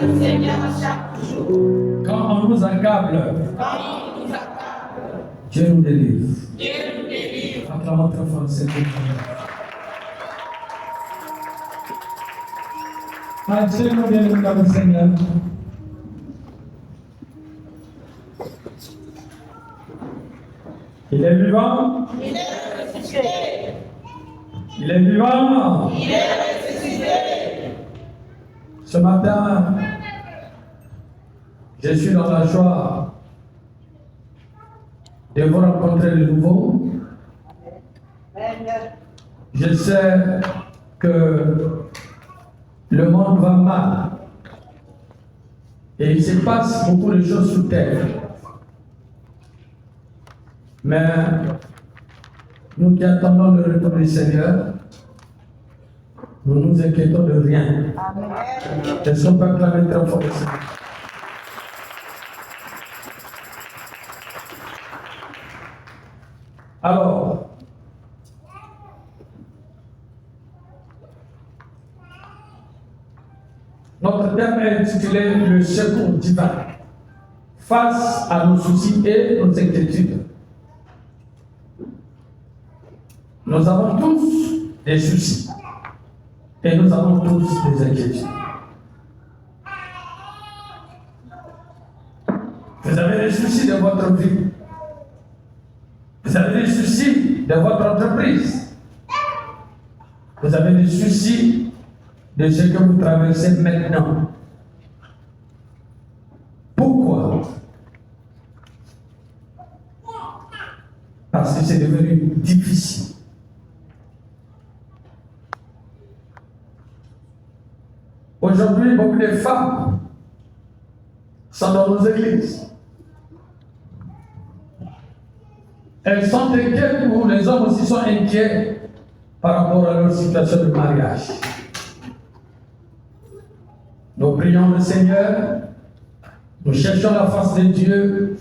le Seigneur chaque jour. Quand on nous accable, Dieu nous délivre. Acclamons très fort le Seigneur. Dieu nous délivre comme le Seigneur. Il est vivant. Il est ressuscité. Il est vivant. Il est ressuscité. Ce matin, je suis dans la joie de vous rencontrer de nouveau. Je sais que le monde va mal et il se passe beaucoup de choses sur terre. Mais nous qui attendons le retour du Seigneur, nous nous inquiétons de rien. Est-ce qu'on peut acclamer très fort le Seigneur? Alors, notre thème est intitulé Le secours divin face à nos soucis et nos inquiétudes. Nous avons tous des soucis et nous avons tous des inquiétudes. Vous avez des soucis de votre vie. Vous avez des soucis de votre entreprise. Vous avez des soucis de ce que vous traversez maintenant. Pourquoi? Parce que c'est devenu difficile. Aujourd'hui, beaucoup de femmes sont dans nos églises. Elles sont inquiètes ou les hommes aussi sont inquiets par rapport à leur situation de mariage. Nous prions le Seigneur, nous cherchons la face de Dieu,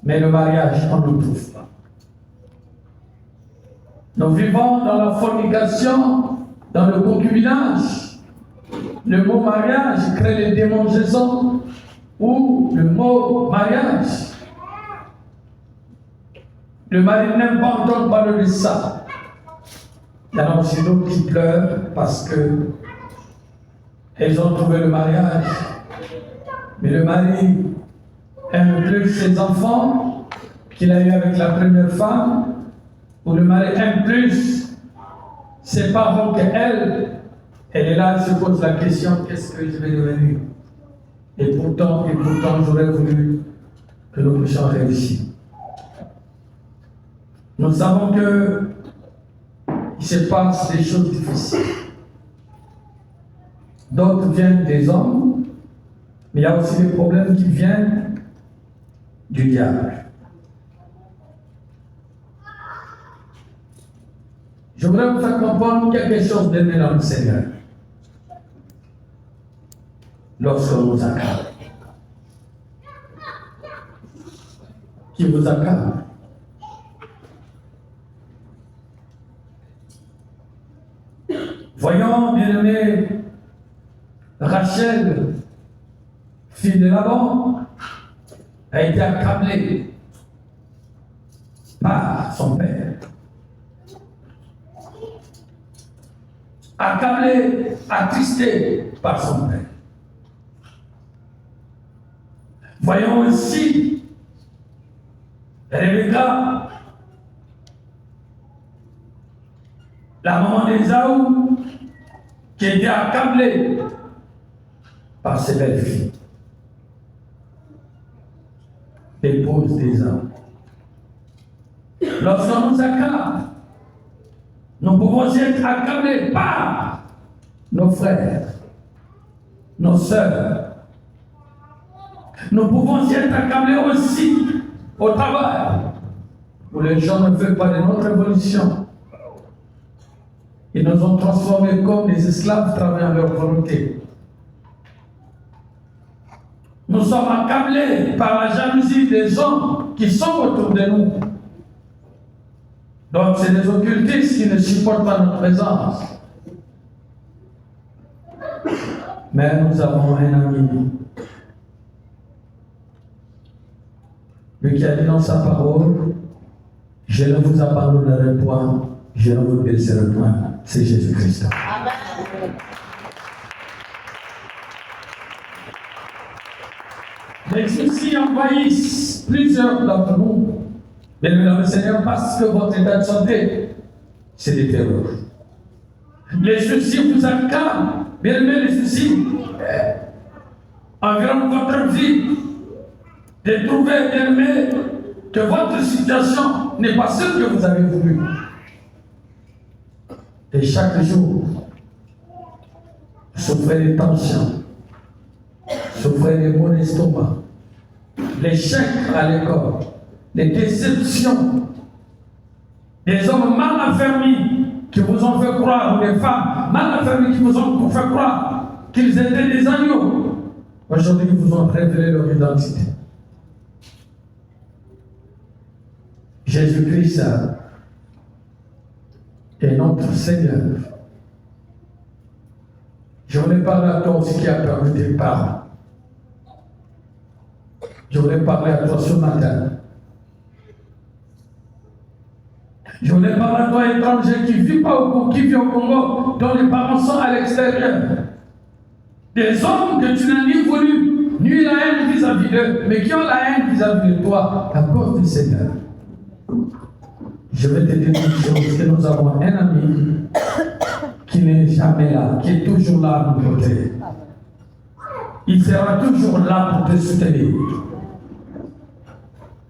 mais le mariage, on ne le trouve pas. Nous vivons dans la fornication, dans le concubinage. Le mot mariage crée les démangeaisons ou le mot mariage. Le mari n'aime pas entendre parler de ça. Il y en a aussi d'autres qui pleurent parce que elles ont trouvé le mariage. Mais le mari aime plus ses enfants qu'il a eu avec la première femme, ou le mari aime plus ses parents qu'elle. Elle est là, elle se pose la question, qu'est-ce que je vais devenir? Et pourtant, j'aurais voulu que nous puissions réussir. Nous savons que il se passe des choses difficiles. D'autres viennent des hommes, mais il y a aussi des problèmes qui viennent du diable. Je voudrais vous faire comprendre quelque chose de dans le Seigneur. Lorsque vous accable. Qui vous accable? Voyons, bien-aimé, Rachel, fille de Laban, a été accablée par son père. Accablée, attristée par son père. Voyons aussi Rebecca, la maman d'Ésaü, qui était accablée par ses belles filles, l'épouse d'Ésaü. Lorsqu'on nous accable, nous pouvons être accablés par nos frères, nos sœurs. Nous pouvons être accablés aussi au travail, où les gens ne veulent pas de notre évolution. Ils nous ont transformés comme des esclaves travaillant à leur volonté. Nous sommes accablés par la jalousie des hommes qui sont autour de nous. Donc c'est des occultistes qui ne supportent pas notre présence. Mais nous avons un ami. Lui qui a dit dans sa parole, je ne vous abandonnerai point, je ne vous laisserai point. C'est Jésus-Christ. Amen. Les soucis envahissent plusieurs d'entre nous. Mais le Seigneur, parce que votre état de santé, c'est des terreurs. Les soucis vous accablent. Bien aimé, les soucis environnent votre vie. De trouver, bien aimé, que votre situation n'est pas celle que vous avez voulu. Et chaque jour, vous souffrez des tensions, vous souffrez des maux d'estomac, l'échec à l'école, les déceptions, des hommes mal affermis qui vous ont fait croire, ou des femmes mal affermies qui vous ont fait croire qu'ils étaient des agneaux. Aujourd'hui, ils vous ont révélé leur identité. Jésus-Christ est notre Seigneur. Je voulais parler à toi aussi qui a perdu tes parents. Je voulais parler à toi ce matin. Je voulais parler à toi étranger qui vit au Congo, dont les parents sont à l'extérieur. Des hommes que tu n'as ni voulu, ni la haine vis-à-vis d'eux, mais qui ont la haine vis-à-vis de toi à cause du Seigneur. Je vais te dire une chose, que nous avons un ami qui n'est jamais là, qui est toujours là à nos côtés. Il sera toujours là pour te soutenir.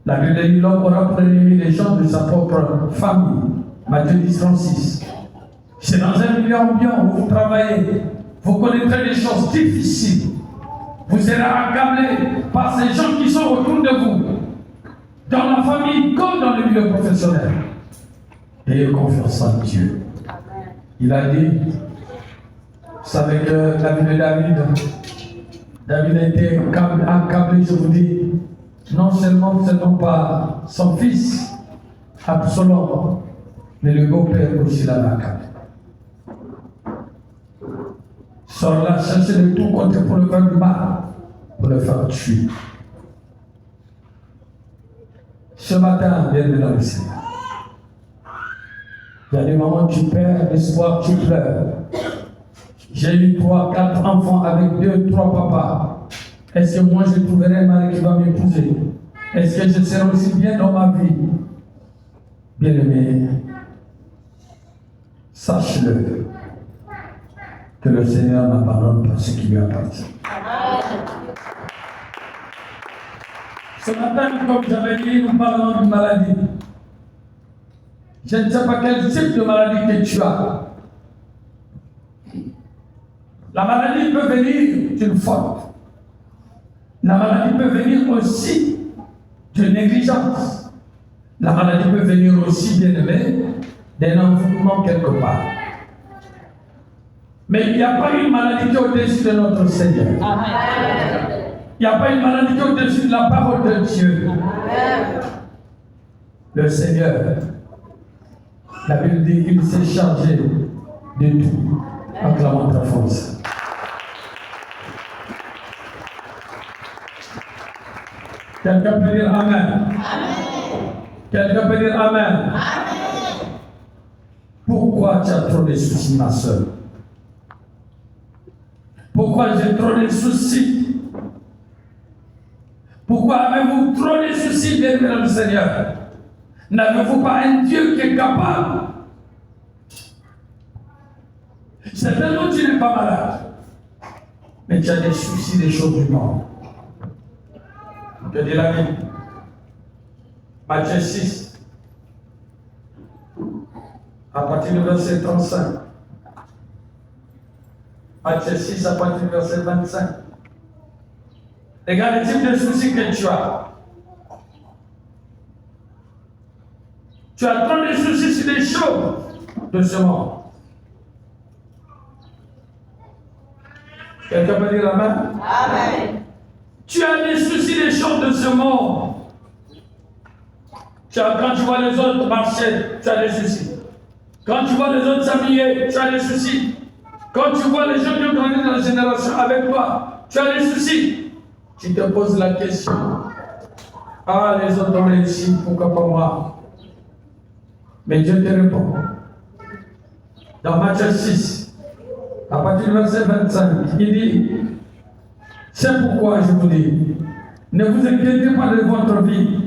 La Bible dit l'homme aura pour ennemi les gens de sa propre famille. Matthieu 10, 36. C'est dans un milieu ambiant où vous travaillez, vous connaîtrez des choses difficiles. Vous serez accablé par ces gens qui sont autour de vous, dans la famille comme dans le milieu professionnel. Ayez confiance en Dieu. Il a dit, vous savez que la vie de David a été accablé, je vous dis, non seulement par son fils, Absalom, mais le beau-père aussi l'avait accablé. Saul l'a cherché de tout côté pour le faire du mal, pour le faire tuer. Ce matin, bienvenue dans le Seigneur. Il y a des moments où tu perds l'espoir, tu pleures. J'ai eu 3, 4 enfants avec 2, 3 papas. Est-ce que moi je trouverai un mari qui va m'épouser? Est-ce que je serai aussi bien dans ma vie? Bien-aimé, sache-le que le Seigneur n'abandonne pas ce qui lui appartient. Ce matin, comme j'avais dit, nous parlons d'une maladie. Je ne sais pas quel type de maladie que tu as. La maladie peut venir d'une faute. La maladie peut venir aussi d'une négligence. La maladie peut venir aussi, bien aimé, d'un envoûtement quelque part. Mais il n'y a pas une maladie qui est au-dessus de notre Seigneur. Amen. Il n'y a pas une maladie qui est au-dessus de la parole de Dieu. Amen. Le Seigneur, la Bible dit qu'il s'est chargé de tout. Acclamons ta force. Quelqu'un peut dire Amen. Amen. Quelqu'un peut dire Amen. Amen. Pourquoi tu as trop de soucis, ma soeur? Pourquoi j'ai trop de soucis? Pourquoi avez-vous trop de soucis, bien-aimés dans le Seigneur? N'avez-vous pas un Dieu qui est capable? Certainement, tu n'es pas malade, mais tu as des soucis des choses du monde. Que dit la Bible? Matthieu 6, à partir du verset 35. Matthieu 6, à partir du verset 25. Regarde le type de soucis que tu as. Tu as trop de soucis sur les choses de ce monde. Quelqu'un peut dire Amen? Amen. Tu as des soucis des choses de ce monde. Quand tu vois les autres marcher, tu as des soucis. Quand tu vois les autres s'habiller, tu as des soucis. Quand tu vois les gens qui ont grandi dans la génération avec toi, tu as des soucis. Tu te poses la question. Ah, les autres ont réussi, pourquoi pas moi? Mais Dieu te répond. Dans Matthieu 6, à partir du verset 25, il dit, c'est pourquoi je vous dis, ne vous inquiétez pas de votre vie,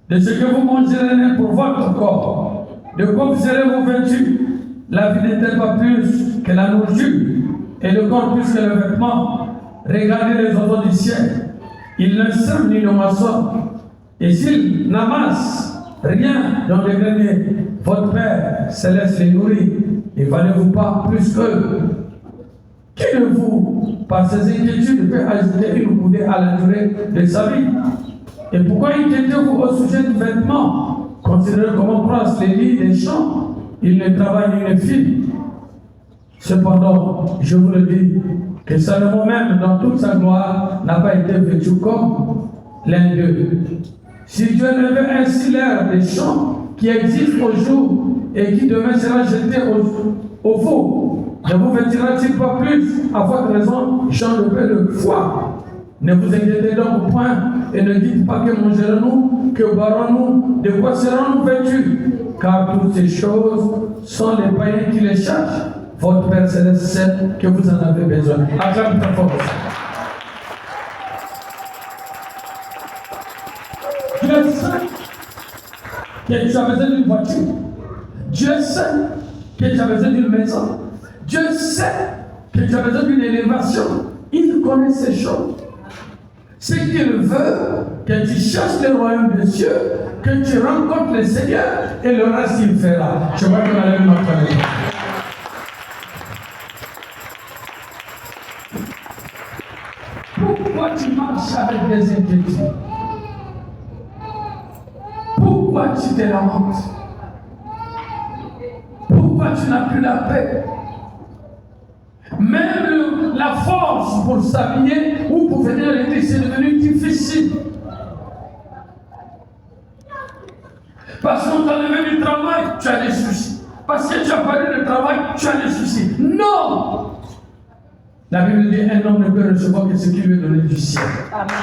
de ce que vous mangerez pour votre corps, de quoi vous serez vêtus. La vie n'est-elle pas plus que la nourriture, et le corps plus que le vêtement? Regardez les oiseaux du ciel, ils ne sèment ni ne moissonnent, et s'ils n'amassent rien dans les greniers, votre Père céleste les nourrit, et valez-vous pas plus qu'eux? Qui de vous, par ses inquiétudes, peut ajouter une coudée à la durée de sa vie? Et pourquoi inquiétez-vous au sujet du vêtement? Considérez comment croissent les lits des champs. Ils ne travaillent ni ne filent. Cependant, je vous le dis, que Salomon même, dans toute sa gloire, n'a pas été vêtu comme l'un d'eux. Si Dieu ne veut ainsi l'herbe des champs qui existe au jour et qui demain sera jeté au feu, ne vous vêtira-t-il pas plus à votre raison, champ de paix de foi? Ne vous inquiétez donc point et ne dites pas que mangerons-nous, que boirons-nous, de quoi serons-nous vêtus? Car toutes ces choses sont les païens qui les cherchent. Votre Père Céleste sait que vous en avez besoin. Acclame ta force. Dieu sait que tu as besoin d'une voiture. Dieu sait que tu as besoin d'une maison. Dieu sait que tu as besoin d'une élévation. Il connaît ces choses. Ce qu'il veut, que tu cherches le royaume de Dieu, que tu rencontres le Seigneur et le reste il fera. Je vois que la lèvre m'a parlé. Pourquoi tu marches avec des inquiétudes? Pourquoi tu te lamentes? Pourquoi tu n'as plus la paix? Même la force pour s'habiller ou pour venir à l'église, c'est devenu difficile. Parce qu'on t'a levé du travail, tu as des soucis. Parce que tu as parlé de travail, tu as des soucis. Non! La Bible dit un homme ne peut recevoir que ce qui lui est donné du ciel.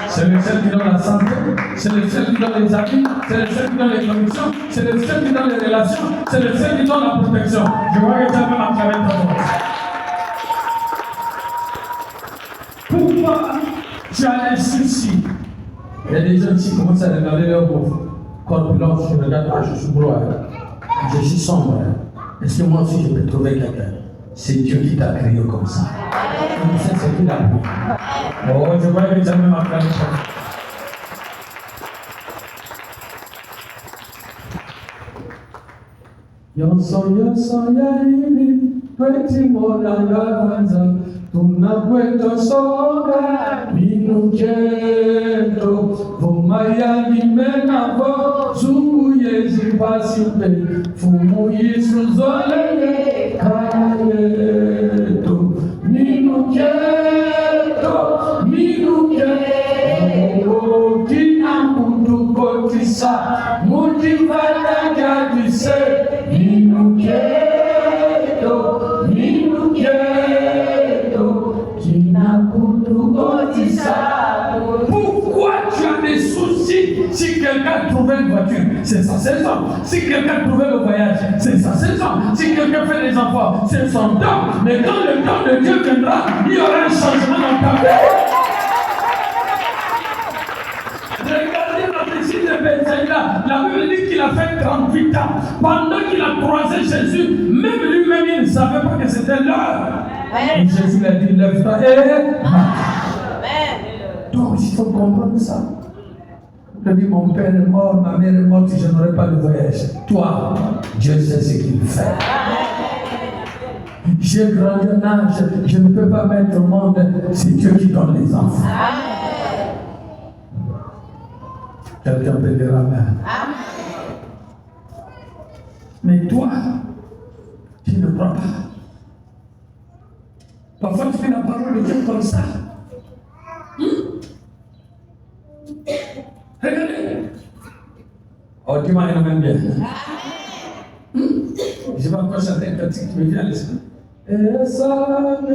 C'est le ciel qui donne la santé, c'est le ciel qui donne les amis, c'est le ciel qui donne les connexions, c'est le ciel qui donne les relations, c'est le ciel qui donne la protection. Je vois que tu as même à travers ta voix. Pourquoi tu as des soucis? Il y a des gens qui commencent à regarder leur corps blanc, je regarde, ah, je suis gloire, je suis sombre. Est-ce que moi aussi je peux trouver quelqu'un? C'est Dieu qui t'a créé comme ça. C'est ce qu'il a fait. Oh, je vois que tu as même à faire ça. Yoso ya hivi tweti monanga kwanza tunakwenda soga minuketo vumaya limenavo zungu yezi pasipe fumu yisu zolele kaleto minuketo kina mutu kotisa mutivana gadise Pourquoi tu as des soucis? Si quelqu'un trouvait une voiture, c'est sa saison. Si quelqu'un trouvait le voyage, c'est sa saison. Si quelqu'un fait des enfants, c'est son temps. Mais quand le temps de Dieu viendra, il y aura un changement dans ta vie. Regardez la visite de Bethsaïda. La Bible dit qu'il a fait 38 ans. Pendant qu'il a croisé Jésus, même lui-même, il ne savait pas que c'était l'heure. Et Jésus lui a dit, lève-toi et marche. Donc, il faut comprendre ça. Il a dit, mon père est mort, ma mère est morte, je n'aurai pas de voyage. Toi, Dieu sait ce qu'il fait. J'ai grandi en âge, je ne peux pas mettre au monde, c'est Dieu qui donne les enfants. Quelqu'un peut dire Amen. Mais toi, tu ne crois pas. Parfois, tu fais la parole de Dieu comme ça. Regardez. Oh, dis-moi un Amen bien. Je vais encore chanter un cantique qui me vient à l'esprit. Et ça ne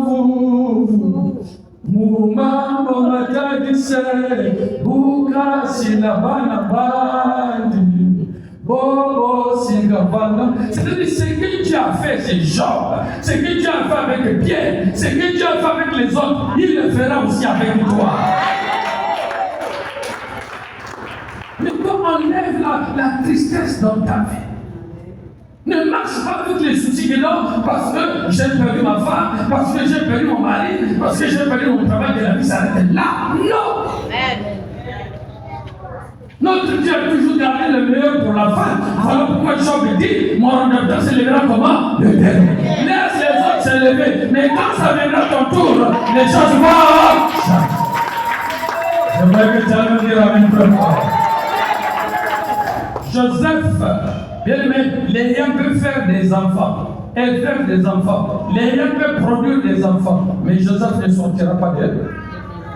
vous, Mouma Momata Disse, Bouka Silabana Bandi, Bobo Singabana. C'est-à-dire ce que Dieu a fait, c'est Job, ce que Dieu a fait avec Pierre, ce que Dieu a fait avec les autres, il le fera aussi avec toi. Mais enlève la tristesse dans ta vie. Ne marche pas avec les soucis que non, parce que j'ai perdu ma femme, parce que j'ai perdu mon mari, parce que j'ai perdu mon travail, que la vie s'arrête là. Non! Notre Dieu a toujours gardé le meilleur pour la fin. Voilà pourquoi Job dit, mon redempteur s'élèvera comment? Le dernier. Laisse les autres s'élever, mais quand ça viendra ton tour, les choses vont changer. J'aimerais que tu allais me dire amen pour moi. Joseph, bien aimé, les liens peuvent faire des enfants. Elle fait des enfants. Les liens peuvent produire des enfants. Mais Joseph ne sortira pas d'elle.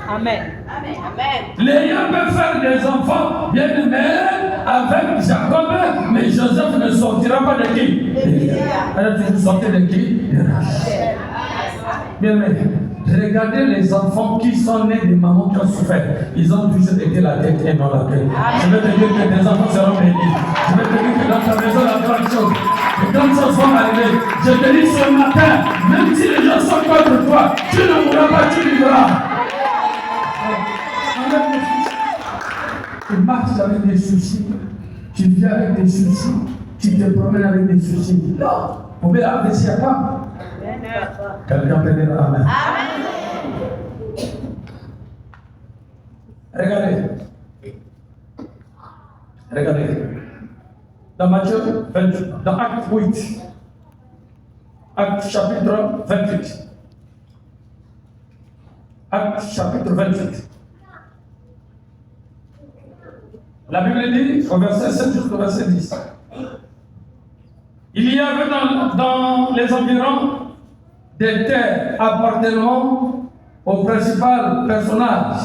Amen. Amen. Les liens peuvent faire des enfants, bien aimé, avec Jacob. Mais Joseph ne sortira pas de qui? Alors tu sortais de qui? Bien aimé. Regardez les enfants qui sont nés des mamans qui ont souffert. Ils ont toujours été la tête et non la tête. Je vais te dire que tes enfants seront bénis. Je vais te dire que dans ta maison, la grande chose. Et quand ça va arriver, je te dis ce matin, même si les gens sont contre toi, tu ne mourras pas, tu vivras. Tu marches avec des soucis, tu viens avec des soucis, tu te promènes avec des soucis. Non, on peut apprécier pas. Quelqu'un peut dire amen. Regardez. Dans Matthieu 28, dans Acte 8, Acte chapitre 28. Acte chapitre 28. La Bible dit, au verset 7 jusqu'au verset 10. Il y avait dans les environs des terres appartenant au principal personnage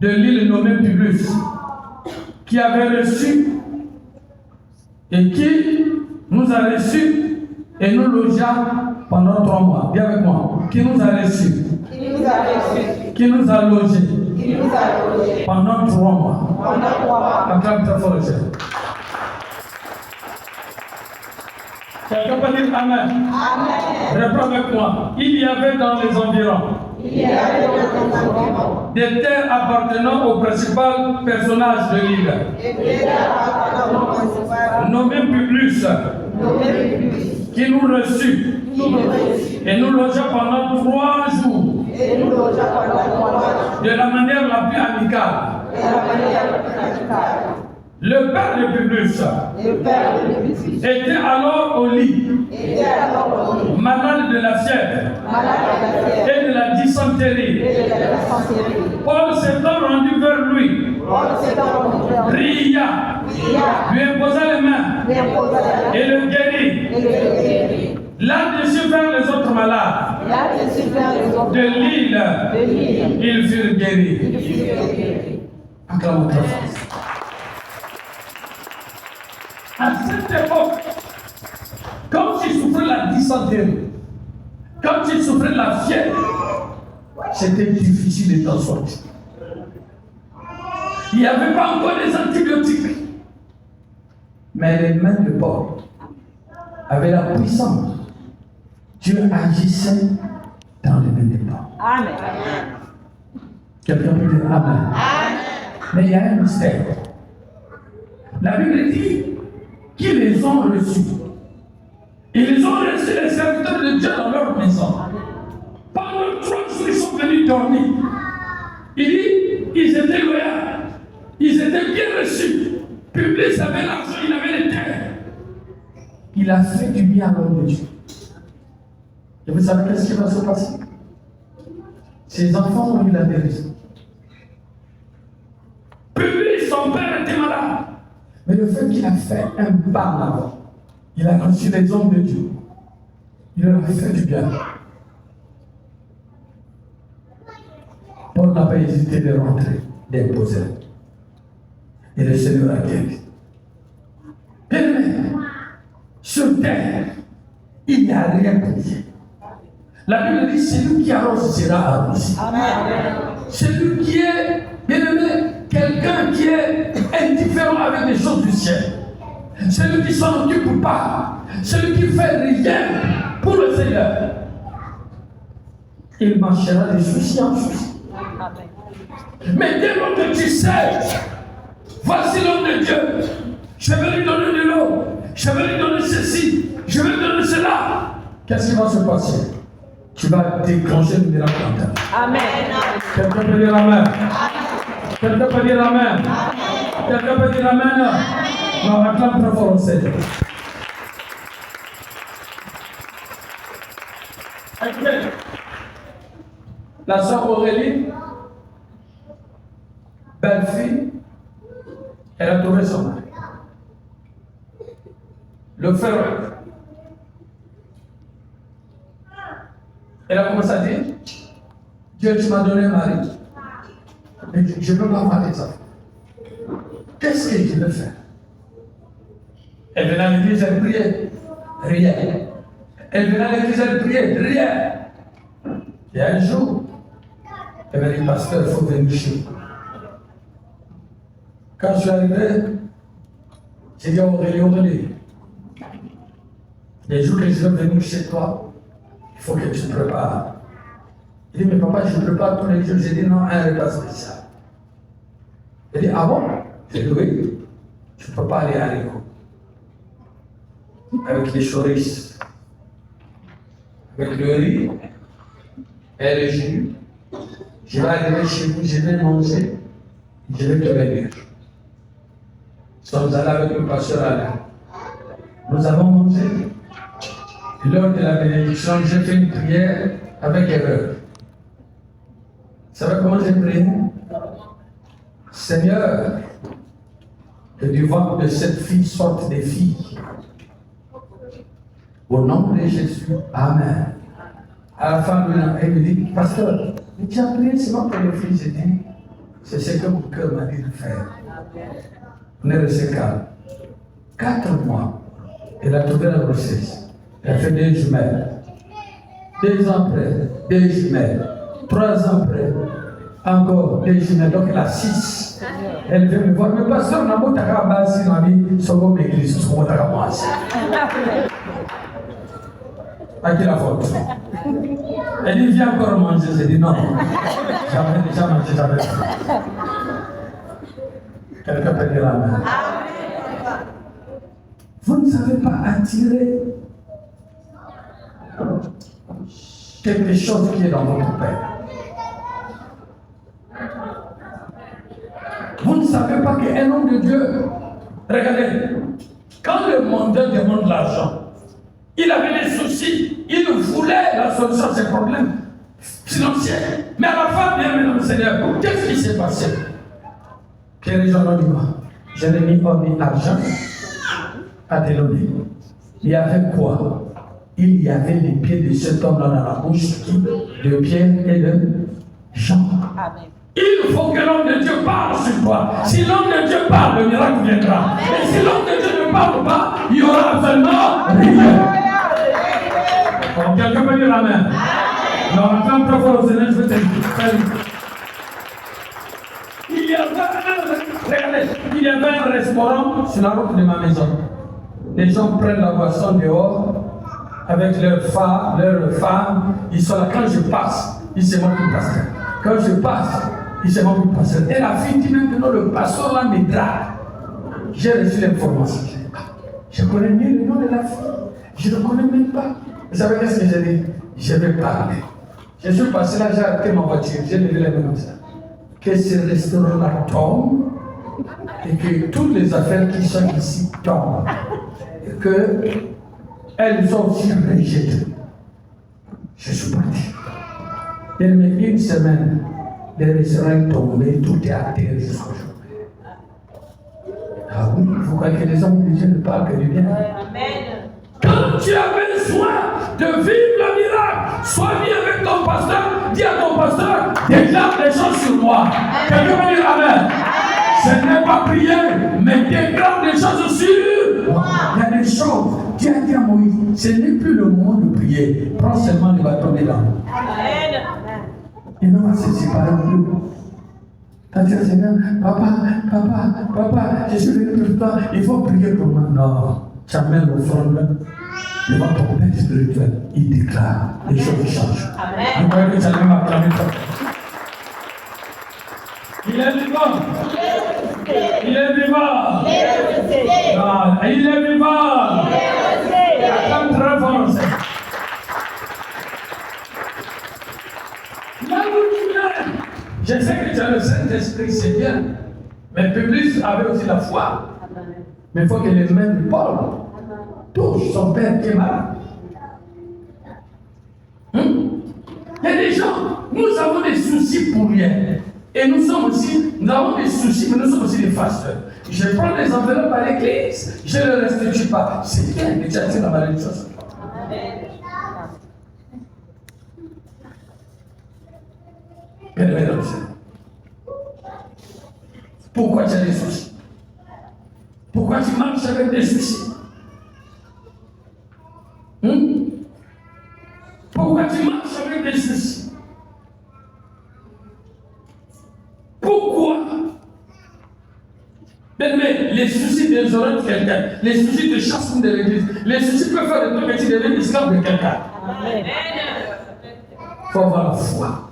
de l'île nommée Publius, qui avait reçu et qui nous a reçus et nous logea pendant 3 mois. Viens avec moi. Qui nous a reçus, qui nous a logés pendant 3 mois. Acclame très fort le Seigneur. Quelqu'un peut dire amen. Reprends avec moi. Il y avait dans les environs des terres appartenant au principal personnage de l'île, nommé Publius, qui nous reçut et nous logea pendant 3 jours de la manière la plus amicale. Le père de Publius était alors au lit, malade de la fièvre et de la dysenterie. Paul s'étant rendu vers lui, pria, lui imposa les mains et le guérit. Là-dessus vers les autres malades de l'île, ils furent guéris. Acclamons très fort. À cette époque, quand il souffrait la dysenterie, quand il souffrait la fièvre, c'était difficile de t'en sortir. Il n'y avait pas encore des antibiotiques. Mais les mains de Paul avaient la puissance. Dieu agissait dans les mains de Paul. Amen. Quelqu'un peut dire amen. Mais il y a un mystère. La Bible dit qu'ils les ont reçus. Ils ont reçu les serviteurs de Dieu dans leur maison. Pendant 3 jours, ils sont venus dormir. Il dit, ils étaient loyaux. Ils étaient bien reçus. Publius avait l'argent, il avait les terres. Il a fait du bien à l'homme de Dieu. Et vous savez qu'est-ce qui va se passer? Ses enfants ont eu la vérité. Publius, son père était malade. Mais le fait qu'il a fait un pas en avant, il a reçu les hommes de Dieu. Il leur a fait du bien. Paul n'a pas hésité de rentrer, d'imposer. Et le Seigneur a guéri. Bien-aimé, sur terre, il y n'y a rien pour lui. La Bible dit, celui qui arrose sera arrosé. Celui qui est, bien aimé, quelqu'un qui est indifférent avec les choses du ciel. Celui qui s'en occupe pas. Celui qui fait rien pour le Seigneur. Il marchera de souci en souci. Mais dès lors que tu sais, voici l'homme de Dieu, je vais lui donner de l'eau, je vais lui donner ceci, je vais lui donner cela. Qu'est-ce qui va se passer? Tu vas déclencher le miracle en ta vie. Amen. Quelqu'un peut dire Amen. Quelqu'un peut dire Amen. Quelqu'un peut dire Amen. Non, acclame très fort au Seigneur. La sœur Aurélie, belle fille, elle a trouvé son mari. Le frère, elle a commencé à dire, Dieu, tu m'as donné un mari, mais je ne peux pas avoir des enfants. Qu'est-ce que je veux faire? Elle venait à l'église, elle priait, rien. Elle venait à l'église, elle priait, rien. Et un jour, elle m'a dit, pasteur, il faut venir chez moi. Quand je suis arrivé, j'ai dit à Aurélie, les jours que je vais venir chez toi, il faut que tu te prépares. Il dit, mais papa, je prépare tous les jours. J'ai dit, non, un repas spécial. Il dit, ah bon? J'ai dit, oui, tu ne peux pas aller à l'école. Avec les choristes, avec le riz et le jus. Je vais arriver chez vous, je vais manger, je vais te bénir. Nous sommes allés avec le pasteur Alain. Nous avons mangé. Lors de la bénédiction, j'ai fait une prière avec erreur. Vous savez comment j'ai prié? Seigneur, que du ventre de cette fille sortent des filles. Au nom de Jésus, Amen. À la fin, elle me dit, pasteur, mais tu as prié seulement pour les filles. J'ai dit, c'est ce que mon cœur m'a dit de faire. On est resté calme. 4 mois, elle a trouvé la grossesse. Elle a fait 2 jumelles. 2 ans après, 2 jumelles. 3 ans après, encore 2 jumelles. Donc elle a 6. Elle vient me voir, mais pasteur, n'a pas ta base dans la vie, c'est comme l'église, c'est comme ta base. À qui la faute? Elle dit, viens encore manger. J'ai dit, non, j'avais déjà mangé, j'avais faim. Quelqu'un peut dire la main. Vous ne savez pas attirer quelque chose qui est dans votre père. Vous ne savez pas qu'un homme de Dieu, regardez, quand le mondeur demande l'argent, il avait des soucis, il voulait la solution à ses problèmes financiers. Mais à la fin, bien maintenant, Seigneur, qu'est-ce qui s'est passé? Pierre et Jean dit, je n'ai mis or ni argent à te donner. Il y avait quoi? Il y avait les pieds de cet homme-là dans la bouche de Pierre et de Jean. Amen. Il faut que l'homme de Dieu parle sur toi. Si l'homme de Dieu parle, le miracle viendra. Et si l'homme de Dieu ne parle pas, il n'y aura absolument rien. Bon, quelqu'un peut dire Amen. Non, quand tu vas au Seigneur, je vais te dire. Il y avait un restaurant sur la route de ma maison. Les gens prennent la boisson dehors avec leurs femmes. Ils sont là. Quand je passe, ils se moquent du pasteur. Quand je passe, ils se moquent du pasteur. Et la fille dit maintenant, le pasteur là me drague. J'ai reçu l'information. Je connais mieux le nom de la fille. Je ne le connais même pas. Vous savez qu'est-ce que j'ai dit? Je vais parler. Je suis passé là, j'ai arrêté ma voiture. J'ai levé les mains comme ça. Que ce restaurant-là tombe et que toutes les affaires qui sont ici tombent. Et qu'elles sont aussi rejetées. Je suis parti. Il met une semaine, les restaurants tombés, tout est atterri jusqu'au jour. Ah oui, il faut que les hommes de Dieu ne parlent que du bien. Amen. Quand tu as besoin de vivre le miracle, sois bien avec ton pasteur, dis à ton pasteur, déclare des choses sur moi. Quelqu'un va dire Amen. Ce n'est pas prier, mais déclare des choses sur Il y a des choses. Dieu a dit à Moïse, ce n'est plus le moment de prier. Prends seulement le bâton des lames. Et nous, on va se séparer de nous. Quand tu dis, Seigneur, papa, je suis venu pour toi, il faut prier pour moi. Non, tu amènes l'offrande devant ton Père spirituel. Il déclare, les choses changent. Vous voyez que tu as même acclamé ça. Il est vivant. Il est vivant. Il est vivant. Acclame très fort. Je sais que tu as le Saint-Esprit, c'est bien. Mais Publius avait aussi la foi. Mais il faut que les mains de Paul touchent son père qui est malade. Il y a des gens, nous avons des soucis pour rien. Et nous avons des soucis, mais nous sommes aussi des fasteurs. Je prends les enveloppes à l'église, je ne les restitue pas. C'est bien, mais tu as dit la malédiction. Pourquoi tu as des soucis? Pourquoi tu marches avec des soucis? Pourquoi tu marches avec des soucis? Pourquoi? Mais les soucis désorientent quelqu'un, les soucis te chassent de l'église, les soucis peuvent faire de toi que tu deviens esclave de quelqu'un. Il faut avoir la foi.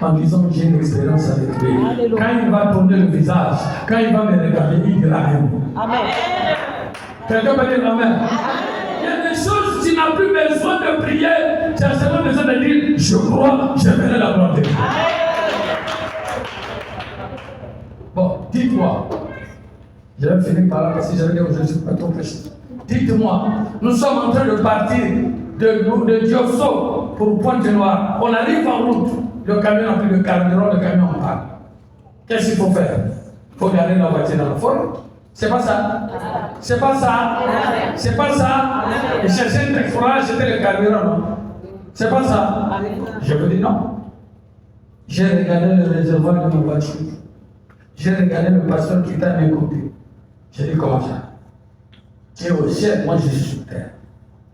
En disant j'ai une expérience avec lui. Alléluia. Quand il va tourner le visage, quand il va me regarder, il dira rien. Amen. Quelqu'un va dire Amen. Il y a des choses, tu n'as plus besoin de prier, tu as seulement besoin de dire je crois, je verrai la gloire de Dieu. Bon, dites-moi, je vais finir par là parce que j'avais dit aujourd'hui, je ne suis pas trop précis. Dites-moi, nous sommes en train de partir de Diosso pour Pointe-Noire. On arrive en route. Le camion n'a plus de carburant, le camion en panne. Qu'est-ce qu'il faut faire? Il faut garder la voiture dans la forêt. C'est pas ça. C'est pas ça. C'est pas ça. Et chercher un texte pour acheter le carburant, non? C'est pas ça. Je vous dis non. J'ai regardé le réservoir de ma voiture. J'ai regardé le pasteur qui était à mes côtés. J'ai dit comment ça? Tu es au ciel, moi je suis sur terre.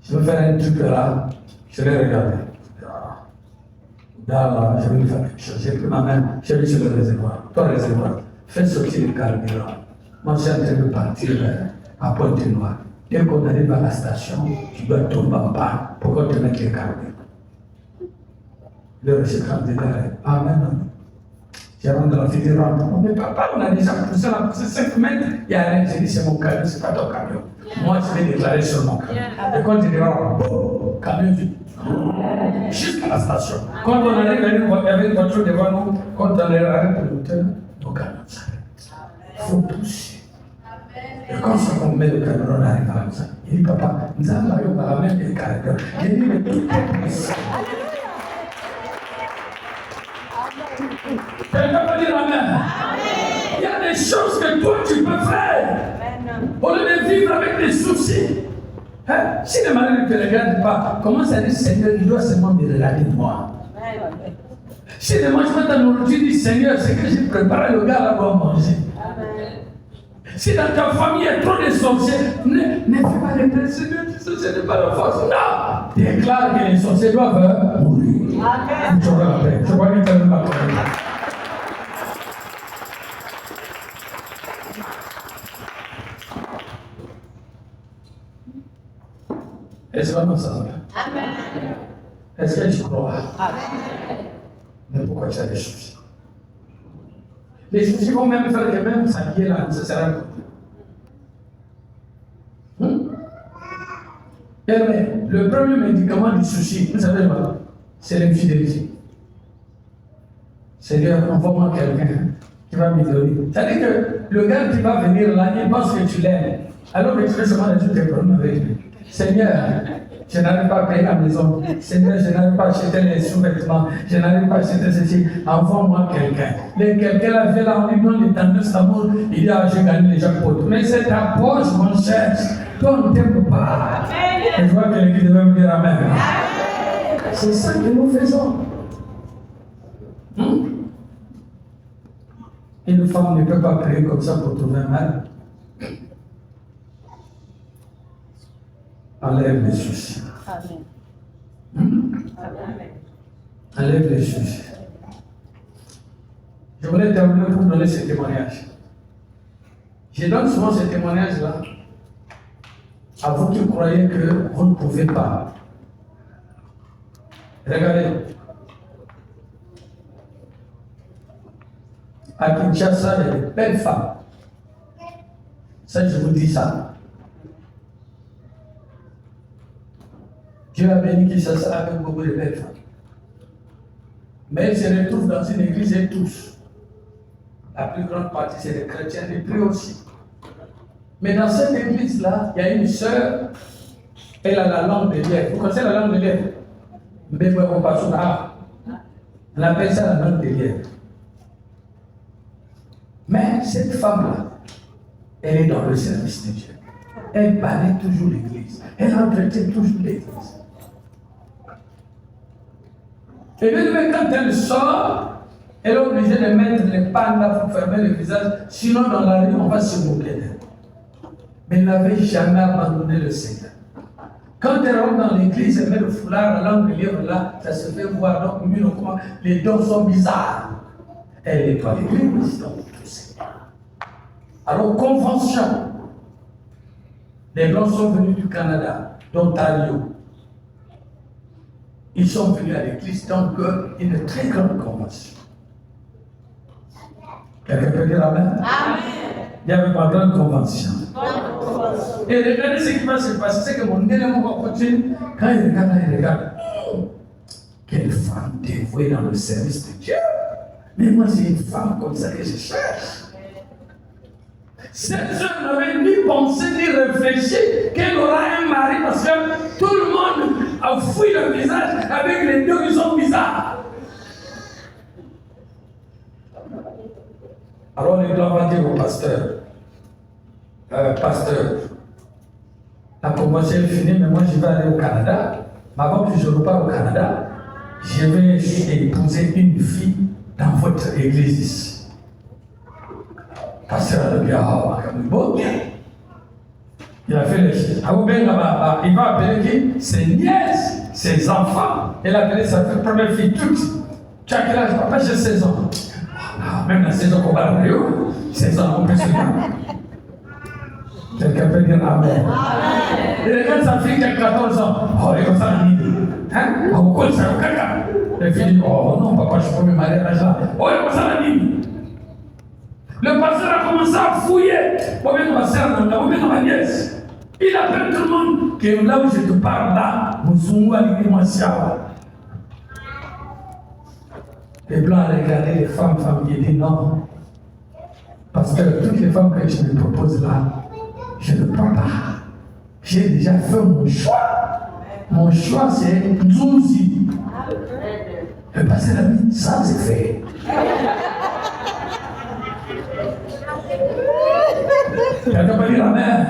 Je veux faire un truc là, je vais regarder. Là, je vais lui faire quelque chose. J'ai pris ma main, j'ai mis sur le réservoir. Toi, le réservoir, fais sortir le carburant. Moi, je suis en train de partir à Pointe-Noire. Dès qu'on arrive à la station, tu dois tomber en panne pour qu'on te mette le carburant. Le récipient dit Amen. J'ai rendu dans la fille rentre. Mais papa, on a déjà poussé 5 mètres. Il y a rien. J'ai dit c'est mon camion, c'est pas ton camion. Moi, je vais déclarer sur mon camion. Et quand il dira, camion vide. Jusqu'à la station. Quand on arrive, il y avait une voiture devant nous. Quand on arrête le moteur, nos camions s'arrêtent. Il faut pousser. Et quand on met le camion, on arrive à ça. Il dit, papa, nous allons arriver à la même des caractères. Il dit, mais tout est possible. Quelqu'un peut dire Amen. Il y a des choses que toi tu peux faire. Au lieu de vivre avec des soucis. Hein? Si le malheur ne te regarde pas, commence à dire Seigneur, il doit seulement me regarder moi. Si ne mange pas ta nourriture, dis Seigneur, c'est que j'ai préparé le gars là pour manger. Si dans ta famille il y a trop de sorciers, ne fais pas les prêts, Seigneur, ce n'est pas la force. Non! Déclare que les sorciers doivent mourir. Tu auras la paix. Je crois que tu as même pas compris. Est-ce vraiment ça? Amen. Est-ce que tu crois? Amen. Mais pourquoi tu as des soucis? Les soucis vont même faire que même s'habiller là, ça sert à quoi? Mais le premier médicament du souci, vous savez quoi? C'est l'infidélité. C'est-à-dire, envoie-moi quelqu'un qui va m'aider. C'est-à-dire que le gars qui va venir là, il pense que tu l'aimes. Alors que tu fais seulement résoudre tes problèmes avec lui. Seigneur, je n'arrive pas à payer la maison. Seigneur, je n'arrive pas à acheter les sous-vêtements. Je n'arrive pas à acheter ceci. Envoie-moi quelqu'un. Quelqu'un là vient là, on lui donne les tendances d'amour. Il dit, ah, j'ai gagné les jackpots. Mais c'est ta poche, mon cher. Toi, on ne t'aime pas. Et je vois quelqu'un qui devait me dire Amen. C'est ça que nous faisons. Une femme ne peut pas prier comme ça pour trouver un mari. enlève les soucis. Enlève les soucis. Je voulais terminer pour donner ce témoignage. Je donne souvent ce témoignage-là à vous qui croyez que vous ne pouvez pas. Regardez. À Kinshasa, il y a des belles femmes. Ça, je vous dis ça. Dieu a béni Kinshasa avec beaucoup de belles femmes. Mais elles se retrouvent dans une église et tous. La plus grande partie, c'est des chrétiens, les plus aussi. Mais dans cette église-là, il y a une sœur, elle a la langue de lièvre. Vous connaissez la langue de lièvre? Mais on passe au art. On appelle ça la langue de lièvre. Mais cette femme-là, elle est dans le service de Dieu. Elle balaye toujours l'église. Elle entretient toujours l'église. Et même quand elle sort, elle est obligée de mettre les pannes là pour fermer le visage. Sinon, dans la rue, on va se moquer d'elle. Mais elle n'avait jamais abandonné le Seigneur. Quand elle rentre dans l'église, elle met le foulard, la langue de lièvre là, ça se fait voir. Donc, les dons sont bizarres. Elle nettoie l'église, donc tout Seigneur. Alors, convention. Les Blancs sont venus du Canada, d'Ontario. Ils sont venus à l'église, donc une très grande convention. Quelqu'un peut dire Amen? Amen. Il y avait une grande convention. Et regardez ce qui va se passer, c'est que mon élément va continuer. Quand il regarde, quelle femme dévouée dans le service de Dieu. Mais moi, c'est une femme comme ça que je cherche. Cette jeune n'avait ni pensé ni réfléchi qu'elle aura un mari parce que tout le monde a fouillé le visage avec les deux qui sont bizarres. Alors les Blancs vont dire au pasteur, pasteur, la convention est finie, mais moi je vais aller au Canada. Mais avant que je repars au Canada, je vais épouser une fille dans votre église ici. Pasteur a dit, il a fait les choses. Il va appeler qui? Ses nièces, ses enfants. Il a appelé sa première fille toute. Tu as quel âge? Papa, j'ai 16 ans. Même la saison qu'on va à Rio, 16 ans, on peut se dire. Quelqu'un peut dire Amen. Et regarde sa fille qui a 14 ans. Oh, elle est comme ça, hein? Pourquoi ça va caca? La fille dit, oh non, papa, je peux me marier à là. Oh, elle est comme ça, la ligne. Le pasteur a commencé à fouiller. Ma soeur, ma nièce. Il appelle tout le monde. Que là où je te parle, là, les Blancs ont regardé les femmes, qui disent non. Parce que toutes les femmes que je me propose là, je ne prends pas. J'ai déjà fait mon choix. Mon choix, c'est Nzouzi. Le pasteur a dit, ça c'est fait. Quelqu'un peut dire Amen.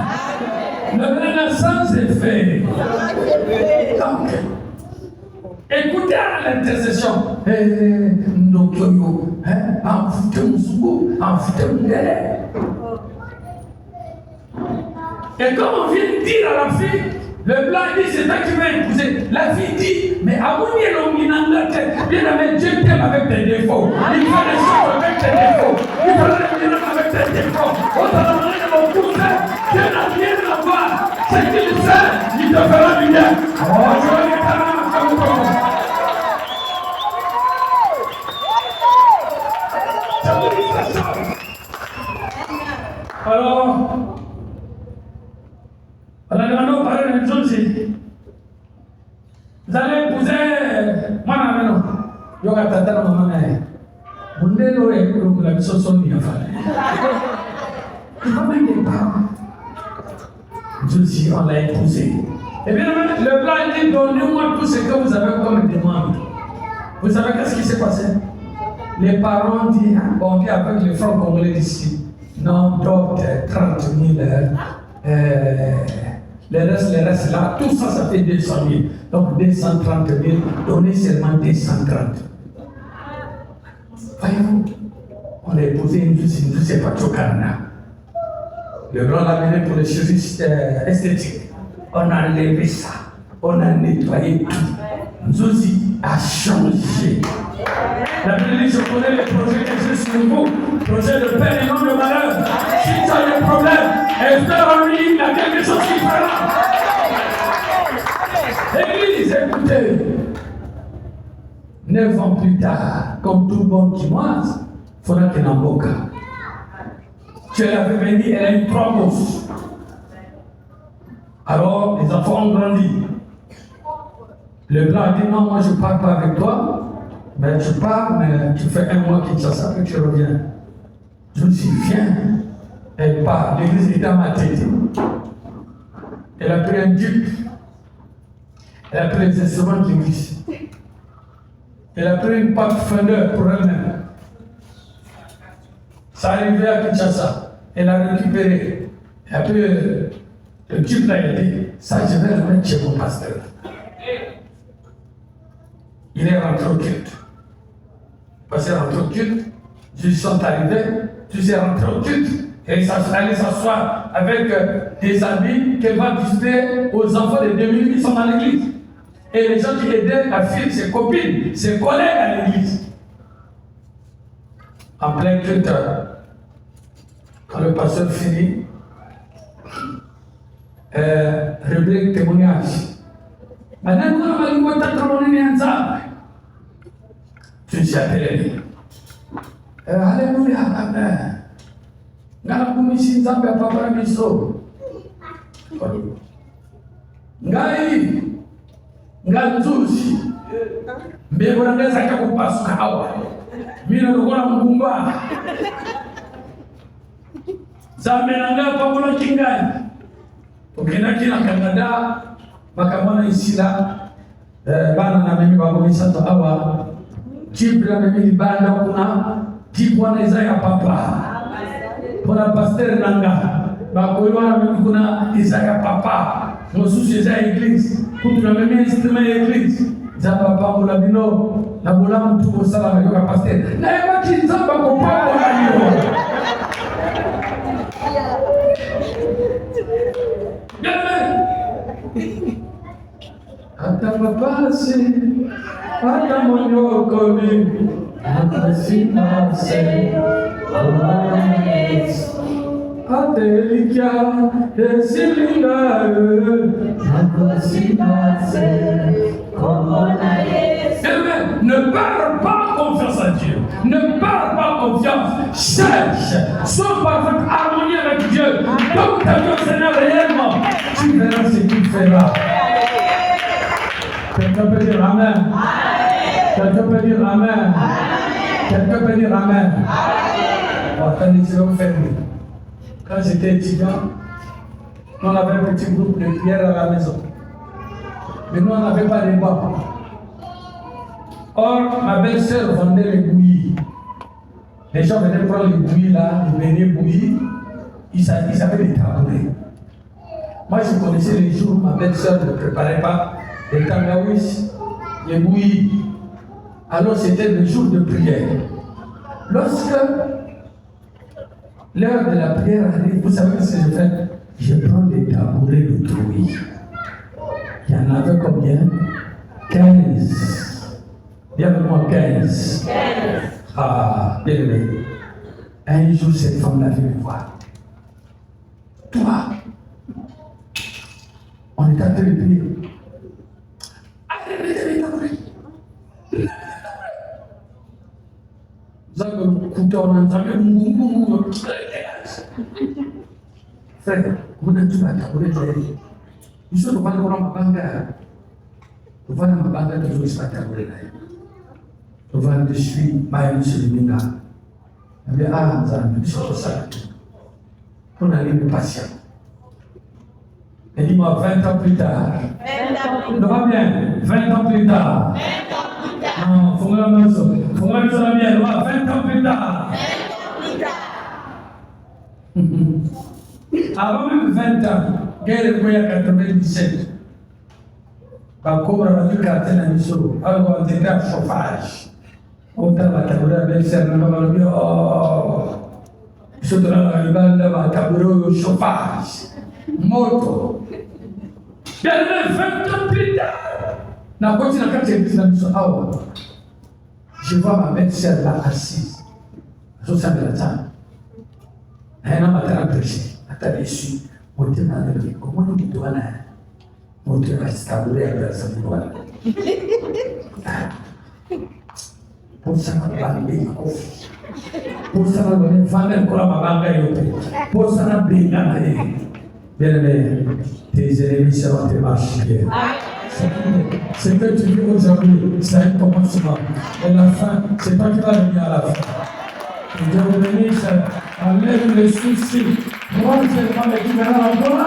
Le renaissance est fait. Donc, écoutez à l'intercession. Ndokoyo, en foutant Moussou, en foutant Moussou. Et comme on vient de dire à la fille, le blanc dit c'est toi qui vas épouser. La fille dit, mais à mon bien avec Dieu t'aime avec tes défauts. Il fait les choses avec tes défauts. Il fait les miracles avec tes défauts. On t'a demandé de mon cousin, Dieu n'a rien à voir. C'est qu'il sait, il te fera du bien. Oh, je vais les parents comme toi. Alors, on a parlé d'une chose ici. Vous allez épouser moi, non. Yo ka tata na maman na. Bundelo et pour la mission son ni enfant. Il va même des parents. Je dis, on l'a épousé. Et bien, le blanc dit, donnez-moi tout ce que vous avez comme demande. Vous savez qu'est-ce qui s'est passé? Les parents disent, on dit avec les francs congolais d'ici, non, donc 30 000, les restes là, tout ça, ça fait 200 000. Donc 230 000, donnez seulement 230. Voyez-vous, on a épousé une douce pas au Canada. Le blanc l'a mené pour les chirurgies esthétiques. on a levé ça, on a nettoyé tout. Nzozi a changé. La Bible dit, je connais les projets que j'ai sur vous, projets de paix et non de malheur. Si tu as des problèmes, espère en lui, il y a quelque chose qui fera. Église, écoutez, 9 ans plus tard, comme tout bon Kimoise, il faudra qu'il en boca. Tu l'avais venue, elle a eu 3 gosses. Alors, les enfants ont grandi. Le blanc a dit, non, moi je ne pars pas avec toi. Mais tu pars, mais tu fais 1 mois Kinshasa, puis tu reviens. Je me suis dit, viens. Elle part. L'église était à ma tête. Elle a pris un duc. Elle a pris les instruments de l'église. Elle a pris une pâte fendeur pour elle-même. Ça arrivait à Kinshasa. Elle a récupéré. Elle a pris le duc là, elle a dit, ça je vais le mettre chez mon pasteur. Il est rentré au culte. Passé rentré au culte, ils sont arrivés, ils sont rentrés au culte. Et ils allaient s'asseoir avec des amis qu'elle va visiter aux enfants de 2000 qui sont dans l'église. Et les gens qui aidaient la fille, ses copines, ses collègues à l'église. En plein culte, quand le pasteur finit, rubrique témoignage. Maintenant, nous allons ensemble. Tu t'es appelé. Alléluia, amen. Nalakumisi nzambe apapara biso. Ngai nganzuzi. Mbego na ngeza kwa kupasuka hawa. Mimi ndokuwa mgumba. Zambe nanga pamoja kingani. Ukina kila Canada makamana isila bana na mimi bakomisa to hawa. Kibla na mimi banda kuna kibwana Isaya papa. Kuna pasteur nanga bakoiwa na mimi kuna Isaya papa. Mosusu Isaya église. Kutu na mimi instrument église. Za papa mula bino na mula mtu ko sala na yoka pasteur. Na yaba kinzamba ko papa na hiyo. Hata mapasi hata monyokomi hata simase hata elikia esilinga hata simase ne parle pas confiance à Dieu, ne parle pas confiance, cherche, sois parfaite harmonie avec Dieu, donc ta vie au Seigneur réellement, tu verras ce qu'il fera. Quelqu'un peut dire Amen. Quelqu'un peut dire Amen. Quelqu'un peut dire Amen. Attendez, je vais vous faire. Quand j'étais étudiant, on avait un petit groupe de prière à la maison. Mais nous, on n'avait pas de bois. Or, ma belle-sœur vendait les bouillies. Les gens venaient prendre les bouillies là, ils venaient bouillir. Ils avaient des tabourets. Moi, je connaissais les jours où ma belle-sœur ne préparait pas les tangaouis, les bouillies. Alors c'était le jour de prière. Lorsque l'heure de la prière arrive, vous savez ce que je fais? Je prends les tabourets d'autrui. Il y en avait combien? 15. Dis avec moi 15. Ah, bien aimé. Un jour, cette femme l'a vu me voir. Toi, on est en train de prier. Frère, vous n'êtes pas tabouret d'ailleurs. Nous sommes devant le mabanga. Devant le mabanga, nous sommes pas tabouret d'ailleurs. Devant le suis, maïs sur le minga. Mais ah, nous allons nous sortir ça. On a été patient. Et dis-moi, 20 ans plus tard. 20 ans plus tard. Bien, 20 ans plus tard. 20 ans plus tard. Non, faut que la maison. Faut que la maison la mienne. 20 ans plus tard. 20 ans plus tard. Avant même 20 ans, guerre de 97. Par contre, on a vu quartier dans le sol. Alors, on était en chauffage. On était à la table avec ses mains. On a dit, oh, je suis dans la bande de la table au chauffage. Moto. Bien-aimé, 20 ans plus tard, dans la église, je vois ma belle-sœur là assise. Je suis de la table. Elle m'a prêché. Elle m'a déçu. On te m'a dit, comment on doit aller? On te reste à l'ouest de la salle. Pour ça, on va aller. Pour ça, on va aller faire pour ça, on va aller. Bien-aimé, tes ennemis seront tes marchés. Ce que tu vis aujourd'hui, c'est un commencement. Et la fin, c'est toi qui vas venir à la fin. Et Dieu vous bénisse, enlève les soucis. Moi, je vais prendre l'équivalent en toi.